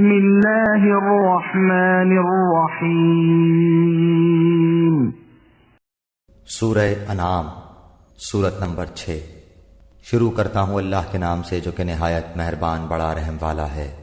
بسم اللہ الرحمن الرحیم۔ سورہ انعام، سورت نمبر 6۔ شروع کرتا ہوں اللہ کے نام سے جو کہ نہایت مہربان بڑا رحم والا ہے۔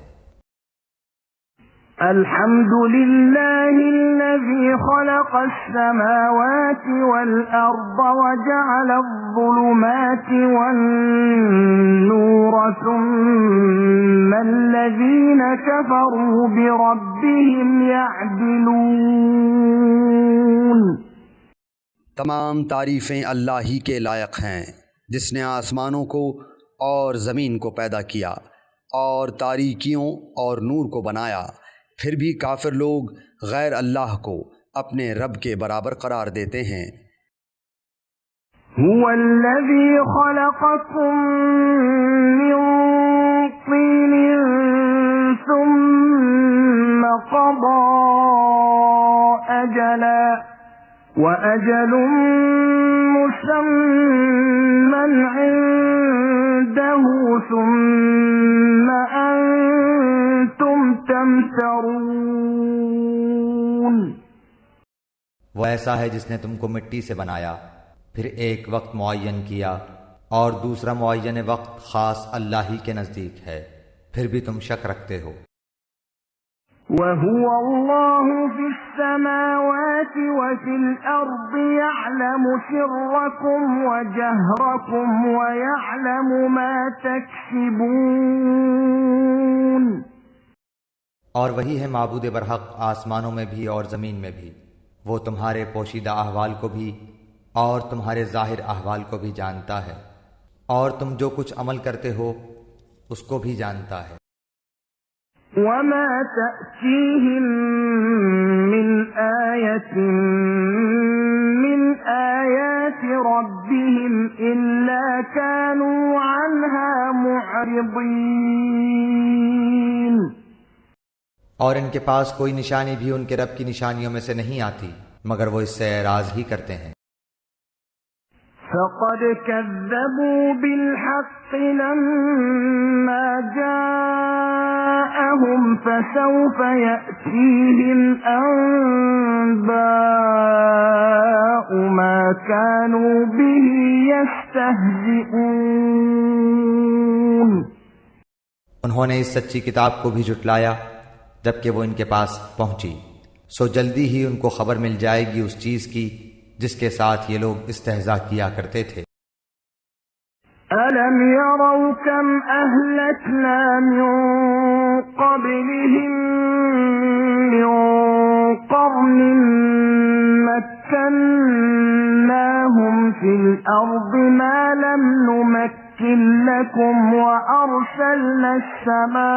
الحمد للہ الذی خلق السماوات والارض وجعل الظلمات والنور ثم الذین کفروا بربهم یعدلون۔ تمام تعریفیں اللہ ہی کے لائق ہیں جس نے آسمانوں کو اور زمین کو پیدا کیا اور تاریکیوں اور نور کو بنایا، پھر بھی کافر لوگ غیر اللہ کو اپنے رب کے برابر قرار دیتے ہیں۔ هو الذی خلقکم من طین ثم قضى أجلا وأجل مسمى عنده ثم أنتم تمترون۔ وہ ایسا ہے جس نے تم کو مٹی سے بنایا، پھر ایک وقت معین کیا اور دوسرا معین وقت خاص اللہ ہی کے نزدیک ہے، پھر بھی تم شک رکھتے ہو۔ وَهُوَ اللَّهُ فِي السَّمَاوَاتِ وَفِي الْأَرْضِ يَعْلَمُ سِرَّكُمْ وَجَهْرَكُمْ وَيَعْلَمُ مَا تَكْسِبُونَ۔ اور وہی ہے معبود برحق آسمانوں میں بھی اور زمین میں بھی، وہ تمہارے پوشیدہ احوال کو بھی اور تمہارے ظاہر احوال کو بھی جانتا ہے، اور تم جو کچھ عمل کرتے ہو اس کو بھی جانتا ہے۔ وَمَا تَأْتِيهِم مِّنْ آيَةٍ مِّنْ آيَاتِ رَبِّهِمْ إِلَّا كَانُوا عَنْهَا مُعْرِضِينَ۔ اور ان کے پاس کوئی نشانی بھی ان کے رب کی نشانیوں میں سے نہیں آتی مگر وہ اس سے اعراض ہی کرتے ہیں۔ فَقَدْ كَذَّبُوا بِالْحَقِّ لَمَّا جَاءَهُمْ فَسَوْفَ يَأْتِيهِمْ أَنبَاءُ مَا كَانُوا بِهِ يَسْتَهْزِئُونَ۔ انہوں نے اس سچی کتاب کو بھی جھٹلایا جبکہ وہ ان کے پاس پہنچی، سو جلدی ہی ان کو خبر مل جائے گی اس چیز کی جس کے ساتھ یہ لوگ استہزاء کیا کرتے تھے۔ أَلَمْ يَرَوْا كَمْ أَهْلَكْنَا مِنْ قَبْلِهِمْ مِنْ قَرْنٍ مَكَّنَّاهُمْ فِي الْأَرْضِ مَا لَمْ نُمَكِّنْ لَكُمْ وَأَرْسَلْنَا السَّمَاءَ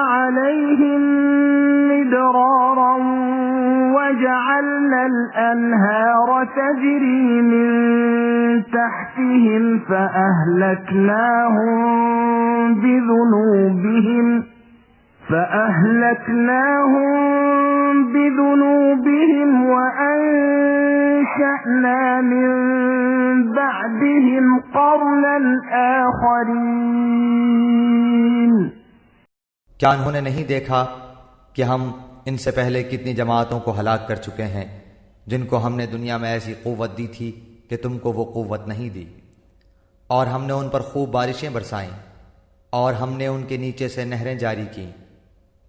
عَلَيْهِمْ مِدْرَارًا وَجَعَلْنَا الْأَنْهَارَ تَجْرِي مِنْ تَحْتِهِمْ فَأَهْلَكْنَاهُمْ بِذُنُوبِهِمْ وَأَنشَأْنَا مِنْ بَعْدِهِمْ قَرْنًا آخَرِينَ۔ کیا انہوں نے نہیں دیکھا کہ ہم ان سے پہلے کتنی جماعتوں کو ہلاک کر چکے ہیں جن کو ہم نے دنیا میں ایسی قوت دی تھی کہ تم کو وہ قوت نہیں دی، اور ہم نے ان پر خوب بارشیں برسائیں اور ہم نے ان کے نیچے سے نہریں جاری کیں،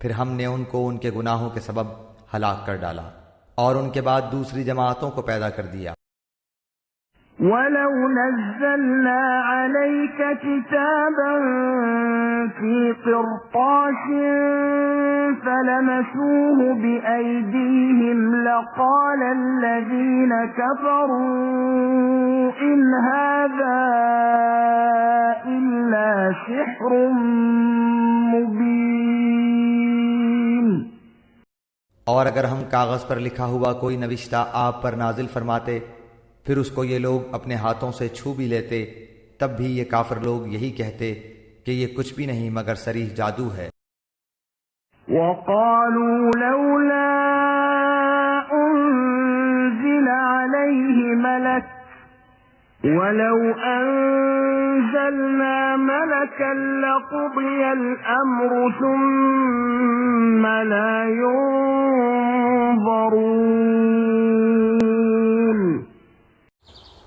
پھر ہم نے ان کو ان کے گناہوں کے سبب ہلاک کر ڈالا اور ان کے بعد دوسری جماعتوں کو پیدا کر دیا۔ وَلَوْ نَزَّلْنَا عَلَيْكَ كِتَابًا فِي قِرْطَاسٍ فَلَمَسُوهُ بِأَيْدِيهِمْ لَقَالَ الَّذِينَ كَفَرُوا إِنْ هَذَا إِلَّا سِحْرٌ مُبِينٌ۔ اور اگر ہم کاغذ پر لکھا ہوا کوئی نوشتہ آپ پر نازل فرماتے پھر اس کو یہ لوگ اپنے ہاتھوں سے چھو بھی لیتے، تب بھی یہ کافر لوگ یہی کہتے کہ یہ کچھ بھی نہیں مگر صریح جادو ہے۔ وَقَالُوا لَوْلَا أُنزِلَ عَلَيْهِ مَلَكٌ ولو أنزلنا ملكا لقضي الأمر ثم لا ينظرون۔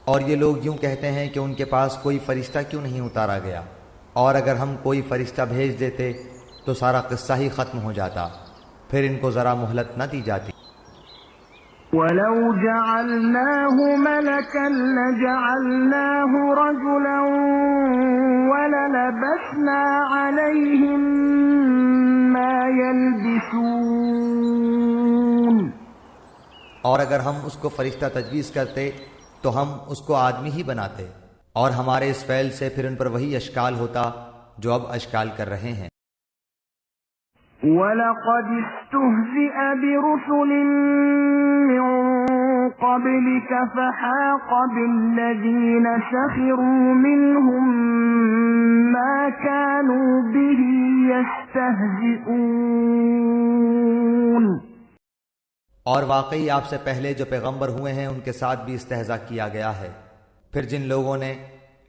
اور یہ لوگ یوں کہتے ہیں کہ ان کے پاس کوئی فرشتہ کیوں نہیں اتارا گیا، اور اگر ہم کوئی فرشتہ بھیج دیتے تو سارا قصہ ہی ختم ہو جاتا، پھر ان کو ذرا مہلت نہ دی جاتی۔ وَلَوْ جَعَلْنَاهُ مَلَكًا لَجَعَلْنَاهُ رَجُلًا وَلَلَبَسْنَا عَلَيْهِمْ مَا يَلْبِسُونَ۔ اور اگر ہم اس کو فرشتہ تجویز کرتے تو ہم اس کو آدمی ہی بناتے، اور ہمارے اس فعل سے پھر ان پر وہی اشکال ہوتا جو اب اشکال کر رہے ہیں۔ وَلَقَدِ اسْتُهْزِئَ بِرُسُلٍ مِّن قَبْلِكَ فَحَاقَ بِالَّذِينَ سَخِرُوا مِنْهُم مَّا كَانُوا بِهِ يَسْتَهْزِئُونَ۔ اور واقعی آپ سے پہلے جو پیغمبر ہوئے ہیں ان کے ساتھ بھی استہزاء کیا گیا ہے، پھر جن لوگوں نے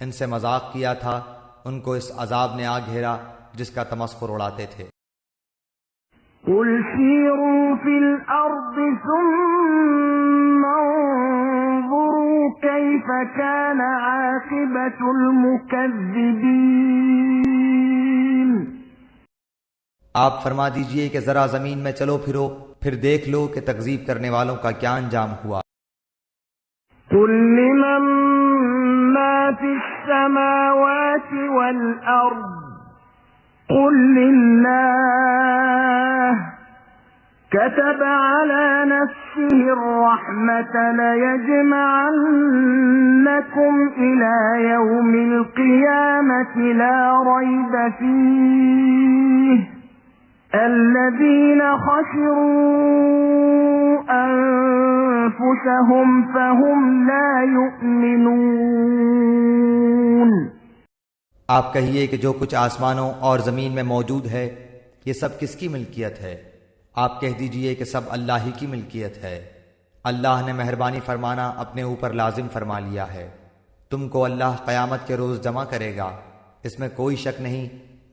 ان سے مذاق کیا تھا ان کو اس عذاب نے آ گھیرا جس کا تمسخر اڑاتے تھے۔ قُلْ سِيرُوا فِي الْأَرْضِ ثُمَّ انظُرُوا كَيْفَ كَانَ عَاقِبَةُ الْمُكَذِّبِينَ۔ آپ فرما دیجئے کہ ذرا زمین میں چلو پھرو، پھر دیکھ لو کہ تکذیب کرنے والوں کا کیا انجام ہوا۔ قُلْ لِمَن مَّا فِي السَّمَاوَاتِ وَالْأَرْضِ قُل لِّلَّهِ كَتَبَ عَلَى نَفْسِهِ الرَّحْمَةَ لَيَجْمَعَنَّكُمْ إِلَى يَوْمِ الْقِيَامَةِ لَا رَيْبَ فِيهِ الَّذِينَ خَسِرُوا أَنفُسَهُمْ فَهُمْ لَا يُؤْمِنُونَ۔ آپ کہیے کہ جو کچھ آسمانوں اور زمین میں موجود ہے یہ سب کس کی ملکیت ہے؟ آپ کہہ دیجئے کہ سب اللہ ہی کی ملکیت ہے۔ اللہ نے مہربانی فرمانا اپنے اوپر لازم فرما لیا ہے۔ تم کو اللہ قیامت کے روز جمع کرے گا، اس میں کوئی شک نہیں۔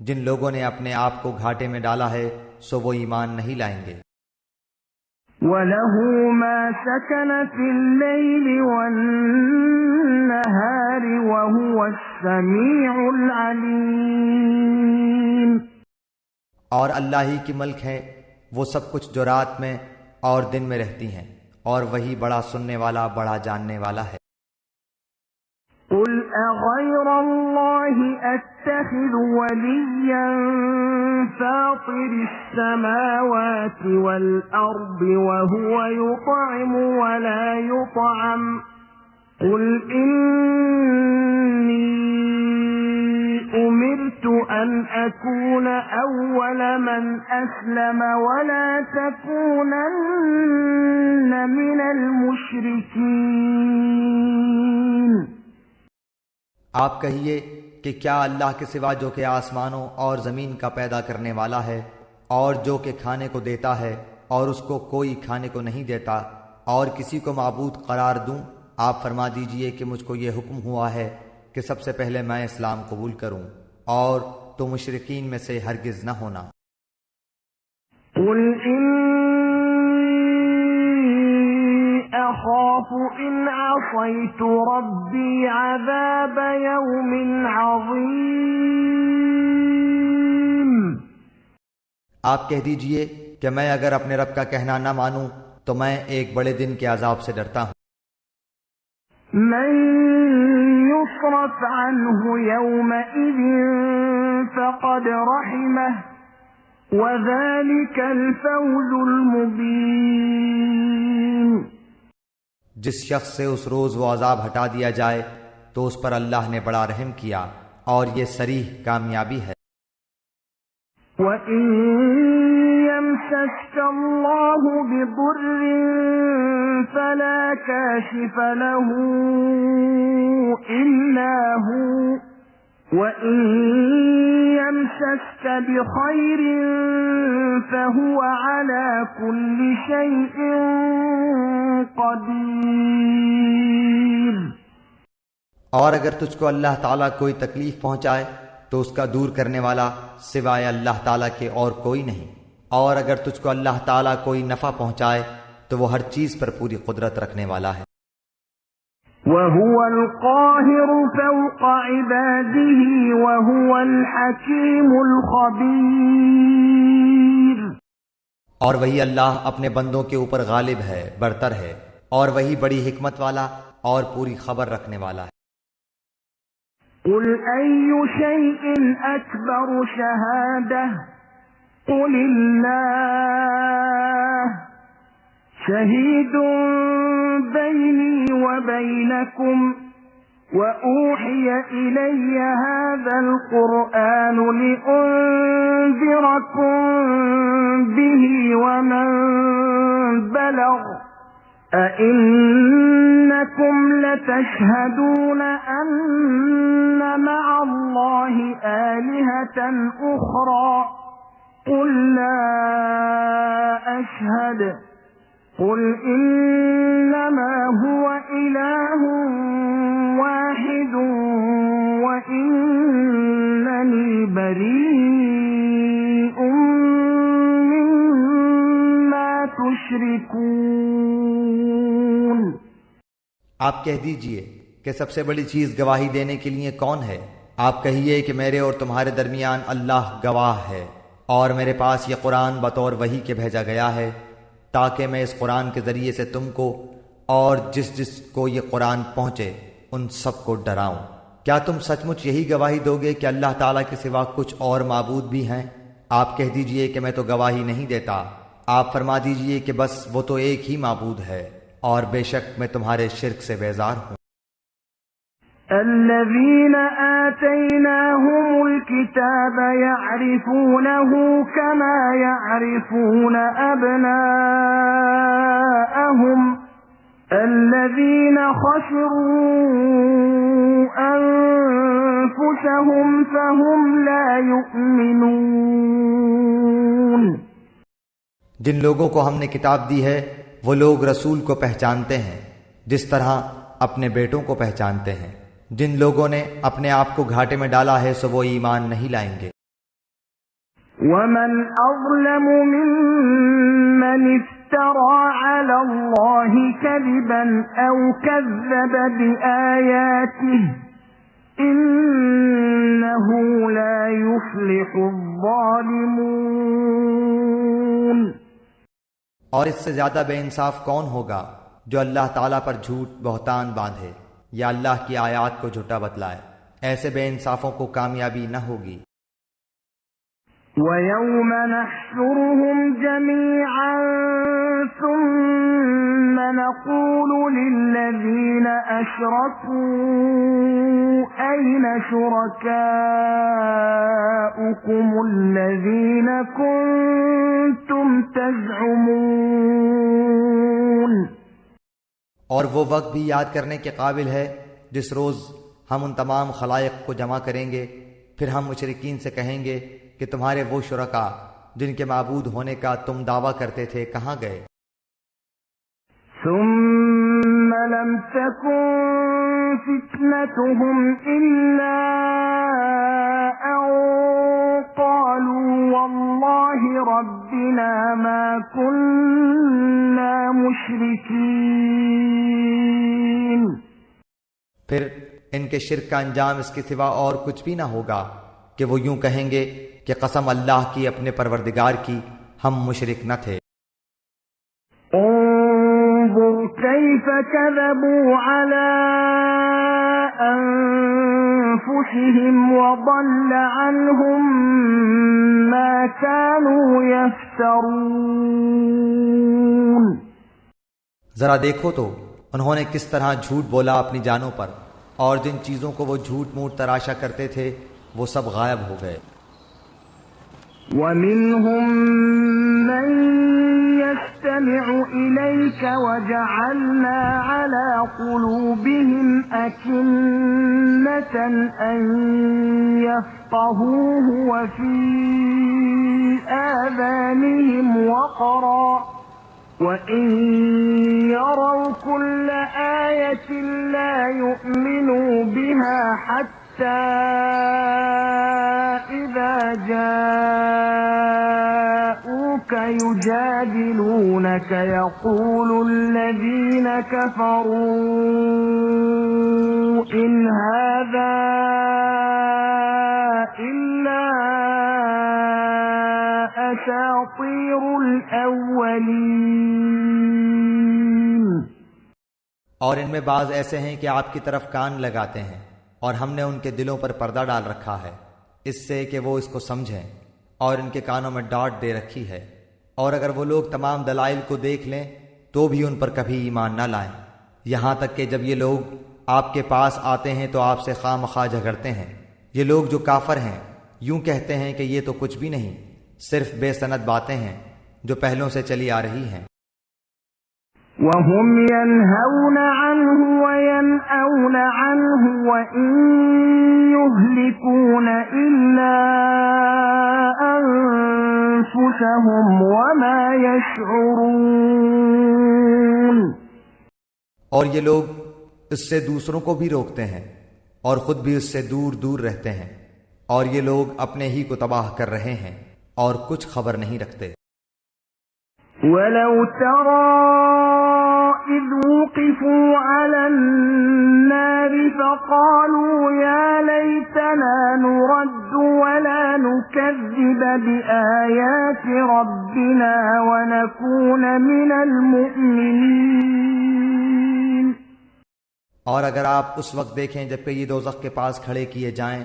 جن لوگوں نے اپنے آپ کو گھاٹے میں ڈالا ہے سو وہ ایمان نہیں لائیں گے۔ وَلَهُ مَا سَكَنَ فِي اللَّيْلِ وَالنَّهَارِ وَهُوَ السَّمِيعُ الْعَلِيمُ۔ اور اللہ ہی کی ملک ہے وہ سب کچھ جو رات میں اور دن میں رہتی ہیں، اور وہی بڑا سننے والا بڑا جاننے والا ہے۔ قُلْ أَغَيْرَ اللَّهِ أَتَّخِذُ وَلِيًّا فَاطِرِ السَّمَاوَاتِ وَالْأَرْضِ وَهُوَ يُطْعِمُ وَلَا يُطْعَمُ قُلْ إِنِّي أُمِرْتُ أَنْ أَكُونَ أَوَّلَ مَنْ أَسْلَمَ وَلَا تَكُونَنَّ مِنَ الْمُشْرِكِينَ۔ آپ کہیے کہ کیا اللہ کے سوا جو کہ آسمانوں اور زمین کا پیدا کرنے والا ہے، اور جو کہ کھانے کو دیتا ہے اور اس کو کوئی کھانے کو نہیں دیتا، اور کسی کو معبود قرار دوں؟ آپ فرما دیجئے کہ مجھ کو یہ حکم ہوا ہے کہ سب سے پہلے میں اسلام قبول کروں، اور تو مشرکین میں سے ہرگز نہ ہونا۔ قُلْ أَخَافُ إِنْ عَصَيْتُ رَبِّي عَذَابَ يَوْمٍ عَظِيمٍ۔ آپ کہہ دیجئے کہ میں اگر اپنے رب کا کہنا نہ مانوں تو میں ایک بڑے دن کے عذاب سے ڈرتا ہوں۔ مَن يُصْرَفْ عَنْهُ يَوْمَئِذٍ فَقَدْ رَحِمَهُ وَذَلِكَ الْفَوْزُ الْمُبِينُ۔ جس شخص سے اس روز وہ عذاب ہٹا دیا جائے تو اس پر اللہ نے بڑا رحم کیا، اور یہ صریح کامیابی ہے۔ وَإِن يَمْسَسْكَ اللَّهُ بِضُرٍّ فَلَا كَاشِفَ لَهُ إِلَّا هُوَ وَإِن يَمْسَسْكَ بِخَيْرٍ فَهُوَ عَلَى كُلِّ شَيْءٍ قَدِيرٌ۔ اور اگر تجھ کو اللہ تعالیٰ کوئی تکلیف پہنچائے تو اس کا دور کرنے والا سوائے اللہ تعالیٰ کے اور کوئی نہیں، اور اگر تجھ کو اللہ تعالیٰ کوئی نفع پہنچائے تو وہ ہر چیز پر پوری قدرت رکھنے والا ہے۔ وَهُوَ الْقَاهِرُ فَوْقَ عِبَادِهِ وَهُوَ الْحَكِيمُ الْخَبِيرُ۔ اور وہی اللہ اپنے بندوں کے اوپر غالب ہے، برتر ہے، اور وہی بڑی حکمت والا اور پوری خبر رکھنے والا ہے۔ قُلْ أَيُّ شَيْءٍ أَكْبَرُ شَهَادَةً قُلِ اللَّهُ شَهِيدٌ بَيْنِي وَبَيْنَكُمْ وَأُوحِيَ إِلَيَّ هَذَا الْقُرْآنُ لِأُنذِرَكُم بِهِ وَمَن بَلَغَ أَئِنَّكُمْ لَتَشْهَدُونَ أَنَّ مَعَ اللَّهِ آلِهَةً أُخْرَى قُل لَّا أَشْهَدُ قُلْ إِنَّمَا هُوَ إِلَٰهٌ وَاحِدٌ وَإِنَّنِي بَرِيءٌ مِّمَّا تُشْرِكُونَ۔ آپ کہہ دیجئے کہ سب سے بڑی چیز گواہی دینے کے لیے کون ہے؟ آپ کہیے کہ میرے اور تمہارے درمیان اللہ گواہ ہے، اور میرے پاس یہ قرآن بطور وحی کے بھیجا گیا ہے تاکہ میں اس قرآن کے ذریعے سے تم کو اور جس جس کو یہ قرآن پہنچے ان سب کو ڈراؤں۔ کیا تم سچ مچ یہی گواہی دو گے کہ اللہ تعالیٰ کے سوا کچھ اور معبود بھی ہیں؟ آپ کہہ دیجئے کہ میں تو گواہی نہیں دیتا، آپ فرما دیجئے کہ بس وہ تو ایک ہی معبود ہے، اور بے شک میں تمہارے شرک سے بیزار ہوں۔ الذين آتيناهم الكتاب يعرفونه كما يعرفون أبناءهم الذين خسروا أنفسهم فهم لا يؤمنون۔ جن لوگوں کو ہم نے کتاب دی ہے وہ لوگ رسول کو پہچانتے ہیں جس طرح اپنے بیٹوں کو پہچانتے ہیں۔ جن لوگوں نے اپنے آپ کو گھاٹے میں ڈالا ہے سو وہ ایمان نہیں لائیں گے۔ وَمَنْ أَظْلَمُ مِمَّنِ افْتَرَى عَلَى اللَّهِ كَذِبًا أَوْ كَذَّبَ بِآيَاتِهِ إِنَّهُ لَا يُفْلِحُ الظَّالِمُونَ۔ اور اس سے زیادہ بے انصاف کون ہوگا جو اللہ تعالیٰ پر جھوٹ بہتان باندھے یا اللہ کی آیات کو جھوٹا بتلائے؟ ایسے بے انصافوں کو کامیابی نہ ہوگی۔ وَيَوْمَ نَحْشُرُهُمْ جَمِيعًا ثُمَّ نَقُولُ لِلَّذِينَ أَشْرَكُوا أَيْنَ شُرَكَاؤُكُمُ الَّذِينَ كُنتُمْ تَزْعُمُونَ۔ اور وہ وقت بھی یاد کرنے کے قابل ہے جس روز ہم ان تمام خلائق کو جمع کریں گے، پھر ہم مشرکین سے کہیں گے کہ تمہارے وہ شرکا جن کے معبود ہونے کا تم دعویٰ کرتے تھے کہاں گئے؟ ثم لم تكن فتنتهم إلا أن قالوا والله ربنا ما كنا مشركين۔ پھر ان کے شرک کا انجام اس کے سوا اور کچھ بھی نہ ہوگا کہ وہ یوں کہیں گے کہ قسم اللہ کی اپنے پروردگار کی ہم مشرک نہ تھے۔ انظر كيف كذبوا على أنفسهم وضل عنهم ما كانوا يفترون۔ ذرا دیکھو تو انہوں نے کس طرح جھوٹ بولا اپنی جانوں پر، اور جن چیزوں کو وہ جھوٹ موٹ تراشا کرتے تھے وہ سب غائب ہو گئے۔ وَمِنْهُمْ مَنْ يَسْتَمِعُ إِلَيْكَ وَجَعَلْنَا عَلَى قُلُوبِهِمْ أَكِنَّةً أَنْ يَفْقَهُوهُ وَفِي آذَانِهِمْ وَقْرًا وَإِن يَرَوْا كُلَّ آيَةٍ لَا يُؤْمِنُوا بِهَا حَتَّى إِذَا جَاءُوكَ يُجَادِلُونَكَ يَقُولُ الَّذِينَ كَفَرُوا إِنْ هَذَا إِلَّا أَسَاطِيرُ الْأَوَّلِينَ۔ اور ان میں بعض ایسے ہیں کہ آپ کی طرف کان لگاتے ہیں، اور ہم نے ان کے دلوں پر پردہ ڈال رکھا ہے اس سے کہ وہ اس کو سمجھیں، اور ان کے کانوں میں ڈاٹ دے رکھی ہے، اور اگر وہ لوگ تمام دلائل کو دیکھ لیں تو بھی ان پر کبھی ایمان نہ لائیں، یہاں تک کہ جب یہ لوگ آپ کے پاس آتے ہیں تو آپ سے خواہ مخواہ جھگڑتے ہیں۔ یہ لوگ جو کافر ہیں یوں کہتے ہیں کہ یہ تو کچھ بھی نہیں، صرف بے سند باتیں ہیں جو پہلوں سے چلی آ رہی ہیں۔ وَهُمْ يَنْهَوْنَ عَنْهُ وَيَنْأَوْنَ عَنْهُ وَإِنْ يُهْلِكُونَ إِلَّا أَنفُسَهُمْ وَمَا يَشْعُرُونَ۔ اور یہ لوگ اس سے دوسروں کو بھی روکتے ہیں اور خود بھی اس سے دور دور رہتے ہیں، اور یہ لوگ اپنے ہی کو تباہ کر رہے ہیں اور کچھ خبر نہیں رکھتے۔ وَلَوْ تَرَىٰ إِذْ وُقِفُوا عَلَى النَّارِ فَقَالُوا يَا لَيْتَنَا نُرَدُّ وَلَا نُكَذِّبَ بِآيَاتِ رَبِّنَا وَنَكُونَ مِنَ الْمُؤْمِنِينَ۔ اور اگر آپ اس وقت دیکھیں جب کہ یہ دوزخ کے پاس کھڑے کیے جائیں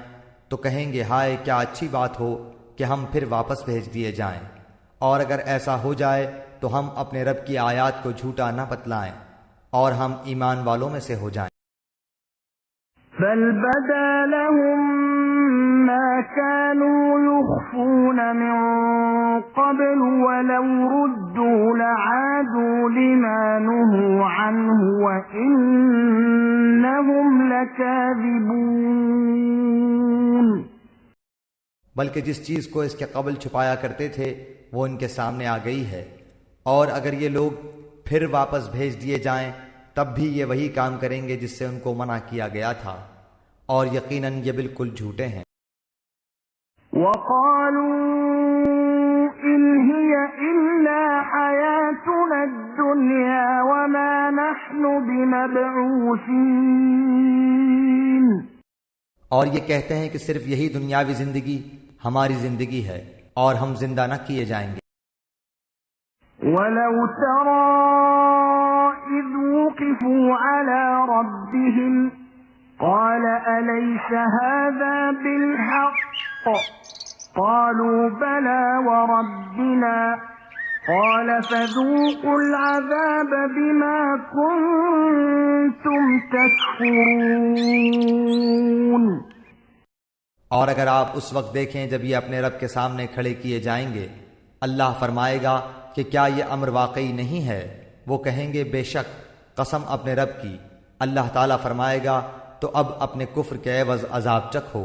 تو کہیں گے ہائے کیا اچھی بات ہو کہ ہم پھر واپس بھیج دیے جائیں، اور اگر ایسا ہو جائے تو ہم اپنے رب کی آیات کو جھوٹا نہ بتلائیں اور ہم ایمان والوں میں سے ہو جائیں۔ بل بدا لهم ما كانوا يخفون من قبل ولو ردوا لعادوا لما نهوا عنه وإنهم لكاذبون۔ بلکہ جس چیز کو اس کے قبل چھپایا کرتے تھے وہ ان کے سامنے آ گئی ہے، اور اگر یہ لوگ پھر واپس بھیج دیے جائیں تب بھی یہ وہی کام کریں گے جس سے ان کو منع کیا گیا تھا، اور یقیناً یہ بالکل جھوٹے ہیں۔ وَقَالُوا إِنْ هِيَ إِلَّا حَيَاتُنَا الدُّنْيَا وَمَا نَحْنُ بِمَبْعُوثِينَ۔ اور یہ کہتے ہیں کہ صرف یہی دنیاوی زندگی ہماری زندگی ہے اور ہم زندہ نہ کیے جائیں گے۔ وَلَوْ تَرَىٰ إِذْ وُقِفُوا عَلَىٰ رَبِّهِمْ قَالَ أَلَيْسَ هَٰذَا بِالْحَقِّ قَالُوا بَلَىٰ وَرَبِّنَا قَالَ فَذُوقُوا الْعَذَابَ بِمَا كُنتُمْ تَكْفُرُونَ۔ اور اگر آپ اس وقت دیکھیں جب یہ اپنے رب کے سامنے کھڑے کیے جائیں گے، اللہ فرمائے گا کہ کیا یہ امر واقعی نہیں ہے؟ وہ کہیں گے بے شک، قسم اپنے رب کی۔ اللہ تعالیٰ فرمائے گا تو اب اپنے کفر کے عوض عذاب چکھو۔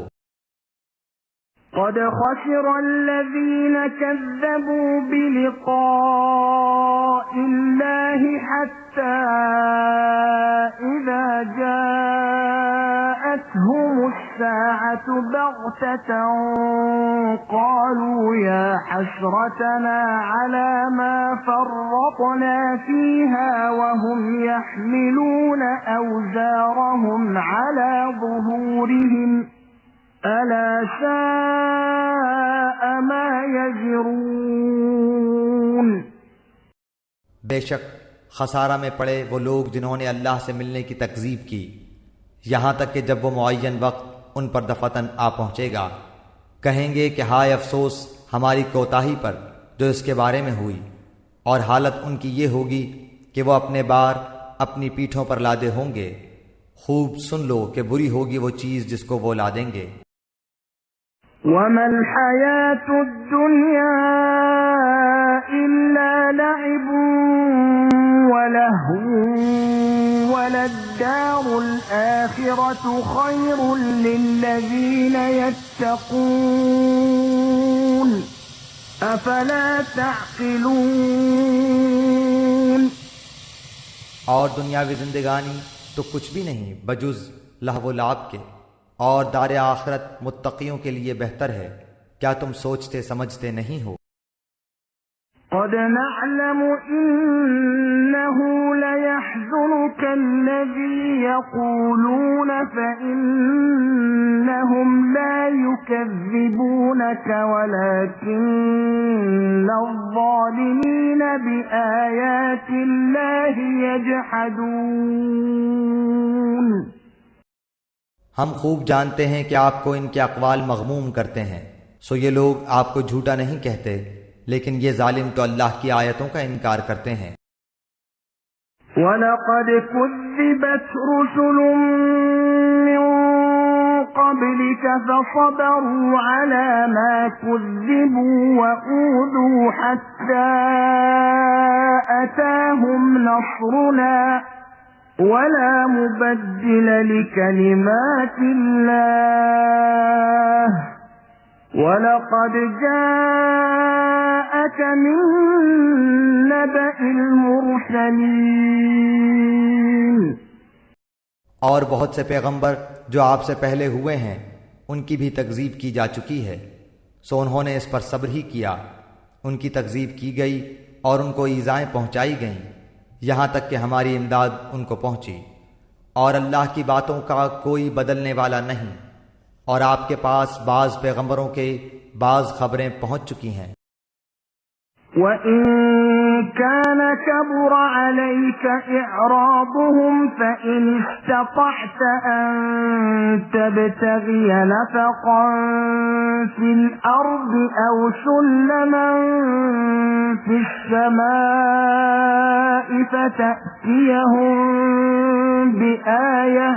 قد خسر الذين كذبوا بلقاء الله حتى إذا جاءتهم الساعة بغتة قالوا يا حسرتنا على ما فرطنا فيها وهم يحملون أوزارهم على ظهورهم ألا ساء ما يزرون۔ بے شک خسارہ میں پڑے وہ لوگ جنہوں نے اللہ سے ملنے کی تکذیب کی، یہاں تک کہ جب وہ معین وقت ان پر دفتن آ پہنچے گا کہیں گے کہ ہائے افسوس ہماری کوتاہی پر جو اس کے بارے میں ہوئی، اور حالت ان کی یہ ہوگی کہ وہ اپنے بار اپنی پیٹھوں پر لادے ہوں گے۔ خوب سن لو کہ بری ہوگی وہ چیز جس کو وہ لادیں گے۔ وَمَا الْحَيَاةُ الدُّنْيَا إِلَّا لَعِبٌ وَلَهْوٌ وَلَلدَّارُ الْآخِرَةُ خَيْرٌ لِّلَّذِينَ يَتَّقُونَ أَفَلَا تَعْقِلُونَ۔ اور دنیاوی زندگانی تو کچھ بھی نہیں بجز لہو و لعب کے، اور دار آخرت متقیوں کے لیے بہتر ہے۔ کیا تم سوچتے سمجھتے نہیں ہو؟ قد نعلم إنه ليحزنك الذي يقولون فإنهم لا يكذبونك ولكن الظالمين بآيات الله يجحدون۔ ہم خوب جانتے ہیں کہ آپ کو ان کے اقوال مغموم کرتے ہیں، سو یہ لوگ آپ کو جھوٹا نہیں کہتے، لیکن یہ ظالم تو اللہ کی آیتوں کا انکار کرتے ہیں۔ وَلَقَدْ كُذِّبَتْ رُسُلٌ مِّن قَبْلِكَ فَصَبَرُوا عَلَى مَا كُذِّبُوا وَأُوذُوا حَتَّى أَتَاهُمْ نَصْرُنَا وَلَا مُبَدِّلَ لِكَلِمَاتِ اللَّهِ وَلَقَدْ جَاءَكَ مِن نَّبَإِ الْمُرْسَلِينَ۔ اور بہت سے پیغمبر جو آپ سے پہلے ہوئے ہیں ان کی بھی تکذیب کی جا چکی ہے، سو انہوں نے اس پر صبر ہی کیا، ان کی تکذیب کی گئی اور ان کو ایذائیں پہنچائی گئیں، یہاں تک کہ ہماری امداد ان کو پہنچی، اور اللہ کی باتوں کا کوئی بدلنے والا نہیں، اور آپ کے پاس بعض پیغمبروں کے بعض خبریں پہنچ چکی ہیں۔ وَإِن كَانَ كَبُرَ عَلَيْكَ إِعْرَاضُهُمْ فَإِنِ اسْتَطَعْتَ أَن تَبْتَغِيَ نَفَقًا فِي الْأَرْضِ أَوْ سُلَّمًا فِي السَّمَاءِ فَتَأْتِيَهُم بِآيَةٍ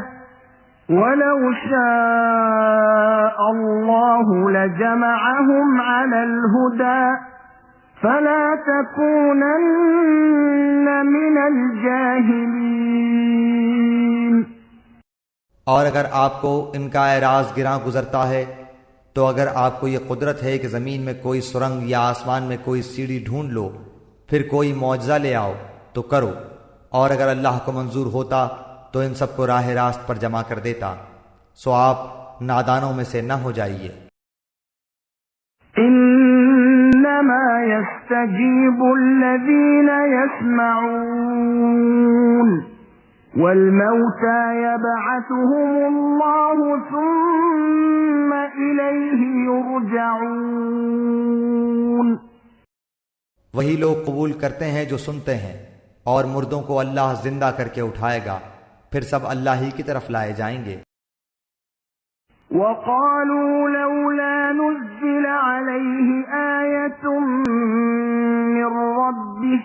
وَلَوْ شَاءَ اللَّهُ لَجَمَعَهُمْ عَلَى الْهُدَى فَلَا تَكُونَنَّ مِنَ الْجَاهِلِينَ۔ اور اگر آپ کو ان کا اعراض گراں گزرتا ہے تو اگر آپ کو یہ قدرت ہے کہ زمین میں کوئی سرنگ یا آسمان میں کوئی سیڑھی ڈھونڈ لو، پھر کوئی معجزہ لے آؤ تو کرو، اور اگر اللہ کو منظور ہوتا تو ان سب کو راہ راست پر جمع کر دیتا، سو آپ نادانوں میں سے نہ ہو جائیے۔ انما يستجيب الذين يسمعون والموتى يبعثهم الله ثم إليه يرجعون۔ وہی لوگ قبول کرتے ہیں جو سنتے ہیں، اور مردوں کو اللہ زندہ کر کے اٹھائے گا، پھر سب اللہ ہی کی طرف لائے جائیں گے۔ وَقَالُوا لَوْلَا نُزِّلَ عَلَيْهِ آيَةٌ مِّن رَّبِّهِ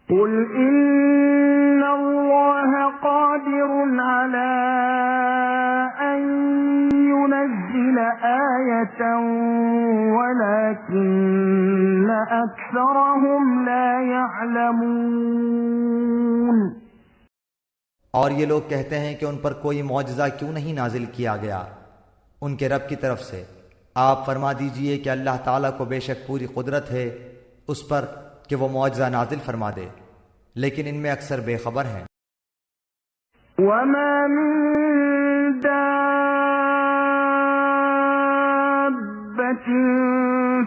قُلْ إِنَّ اللَّهَ قَادِرٌ عَلَىٰ أَن يُنَزِّلَ آيَةً وَلَٰكِنَّ أَكْثَرَهُمْ لَا يَعْلَمُونَ۔ اور یہ لوگ کہتے ہیں کہ ان پر کوئی معجزہ کیوں نہیں نازل کیا گیا ان کے رب کی طرف سے۔ آپ فرما دیجئے کہ اللہ تعالیٰ کو بے شک پوری قدرت ہے اس پر کہ وہ معجزہ نازل فرما دے، لیکن ان میں اکثر بے خبر ہیں۔ وَمَا مِن دَابَّةٍ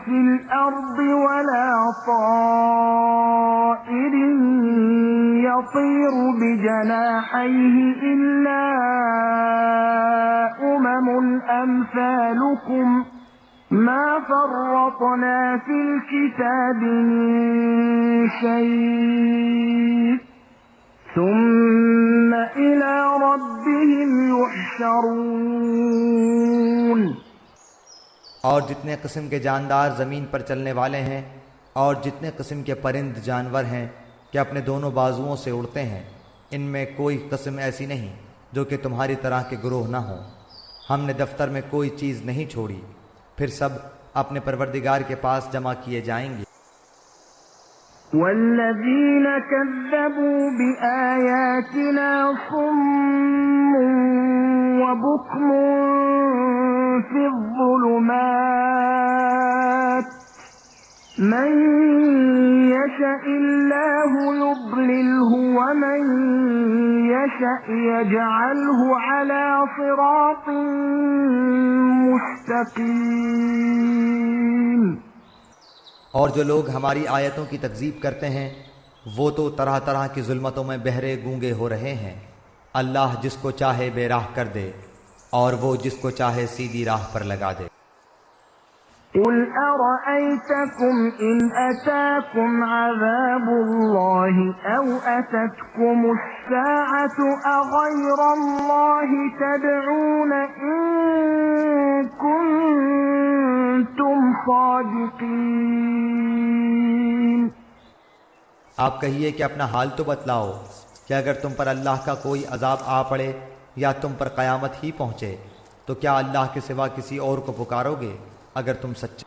فِي الْأَرْضِ وَلَا طَائِرٍ يَطِيرُ بِجَنَاحَيْهِ إِلَّا أُمَمٌ أَمْثَالُكُمْ مَا فَرَّطْنَا فِي الْكِتَابِ مِن شَيْءٍ ثُمَّ إِلَى رَبِّهِمْ يُحْشَرُونَ۔ اور جتنے قسم کے جاندار زمین پر چلنے والے ہیں اور جتنے قسم کے پرند جانور ہیں کہ اپنے دونوں بازوؤں سے اڑتے ہیں، ان میں کوئی قسم ایسی نہیں جو کہ تمہاری طرح کے گروہ نہ ہوں۔ ہم نے دفتر میں کوئی چیز نہیں چھوڑی، پھر سب اپنے پروردگار کے پاس جمع کیے جائیں گے۔ وَالَّذِينَ كَذَّبُوا بِآيَاتِنَا صُمٌّ وَبُكْمٌ فِي الظُّلُمَاتِ مَن يَشَإِ اللَّهُ يُضْلِلْهُ وَمَن يشأ يجعله على صراط مستقيم. اور جو لوگ ہماری آیتوں کی تکذیب کرتے ہیں وہ تو طرح طرح کی ظلمتوں میں بہرے گونگے ہو رہے ہیں. اللہ جس کو چاہے بے راہ کر دے اور وہ جس کو چاہے سیدھی راہ پر لگا دے. قل أرأيتكم إن أتاكم عذاب الله أو أتتكم الساعة أغير الله تدعون إن كنتم صادقين. آپ کہیے کہ اپنا حال تو بتلاؤ کہ اگر تم پر اللہ کا کوئی عذاب آ پڑے یا تم پر قیامت ہی پہنچے تو کیا اللہ کے سوا کسی اور کو پکارو گے اگر تم سچے